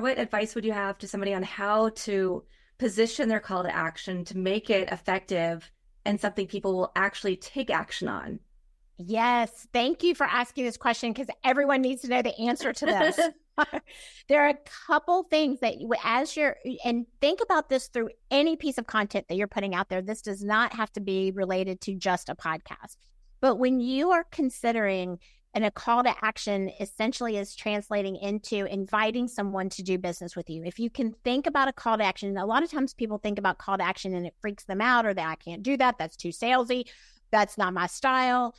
What advice would you have to somebody on how to position their call to action to make it effective and something people will actually take action on? Yes. Thank you for asking this question because everyone needs to know the answer to this. There are a couple things that and think about this through any piece of content that you're putting out there. This does not have to be related to just a podcast. But when you are considering a call to action essentially is translating into inviting someone to do business with you. If you can think about a call to action, a lot of times people think about call to action and it freaks them out or that I can't do that. That's too salesy. That's not my style.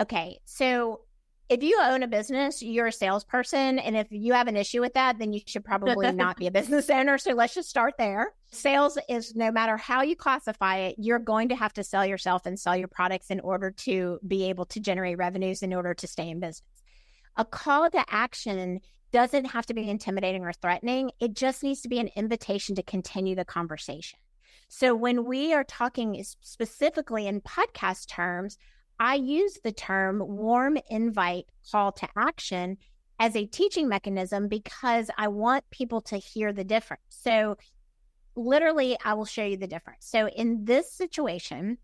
Okay. So if you own a business, you're a salesperson. And if you have an issue with that, then you should probably not be a business owner. So let's just start there. Sales is, no matter how you classify it, you're going to have to sell yourself and sell your products in order to be able to generate revenues in order to stay in business. A call to action doesn't have to be intimidating or threatening. It just needs to be an invitation to continue the conversation. So when we are talking specifically in podcast terms, I use the term warm invite call to action as a teaching mechanism because I want people to hear the difference. So literally, I will show you the difference. So in this situation,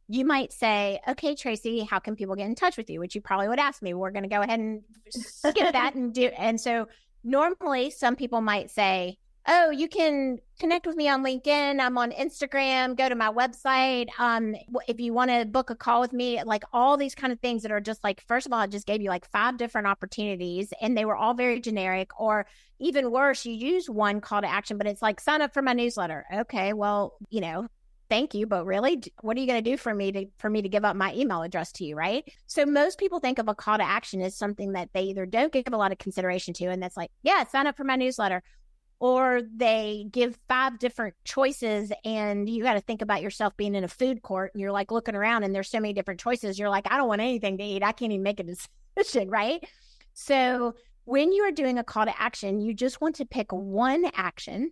you might say, okay, Traci, how can people get in touch with you? Which you probably would ask me. We're going to go ahead and skip that and do. And so normally some people might say, oh, you can connect with me on LinkedIn. I'm on Instagram. Go to my website. If you want to book a call with me, like all these kind of things that are just like, first of all, I just gave you like 5 different opportunities and they were all very generic. Or even worse, you use one call to action, but it's like, sign up for my newsletter. Okay, well, thank you. But really, what are you going to do for me to give up my email address to you, right? So most people think of a call to action as something that they either don't give a lot of consideration to. And that's like, yeah, sign up for my newsletter. Or they give 5 different choices and you got to think about yourself being in a food court and you're like looking around and there's so many different choices. You're like, I don't want anything to eat. I can't even make a decision, right? So when you are doing a call to action, you just want to pick one action.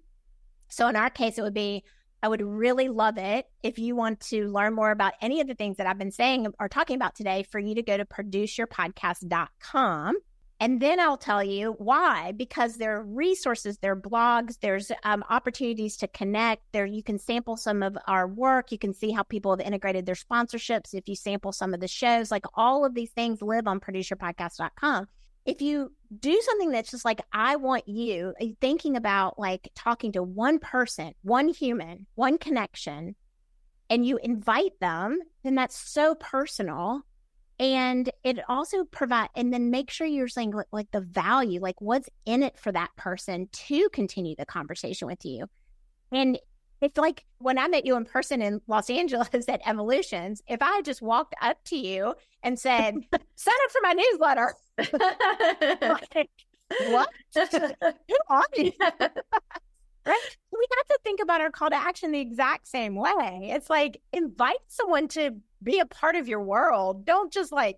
So in our case, it would be, I would really love it if you want to learn more about any of the things that I've been saying or talking about today for you to go to produceyourpodcast.com. And then I'll tell you why, because there are resources, there are blogs, there's opportunities to connect there. You can sample some of our work. You can see how people have integrated their sponsorships. If you sample some of the shows, like all of these things live on produceyourpodcast.com. If you do something that's just like, I want you thinking about like talking to one person, one human, one connection, and you invite them, then that's so personal. And it also provides, and then make sure you're saying like the value, like what's in it for that person to continue the conversation with you. And it's like when I met you in person in Los Angeles at Evolutions, if I just walked up to you and said, sign up for my newsletter. Like, what? Who are you? Right? We have to think about our call to action the exact same way. It's like invite someone to be a part of your world. Don't just like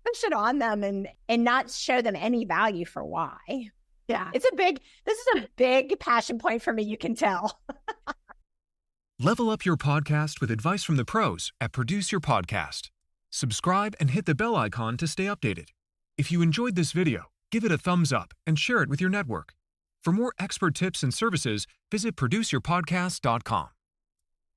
push it on them and not show them any value for why. Yeah. This is a big passion point for me, you can tell. Level up your podcast with advice from the pros at Produce Your Podcast. Subscribe and hit the bell icon to stay updated. If you enjoyed this video, give it a thumbs up and share it with your network. For more expert tips and services, visit produceyourpodcast.com.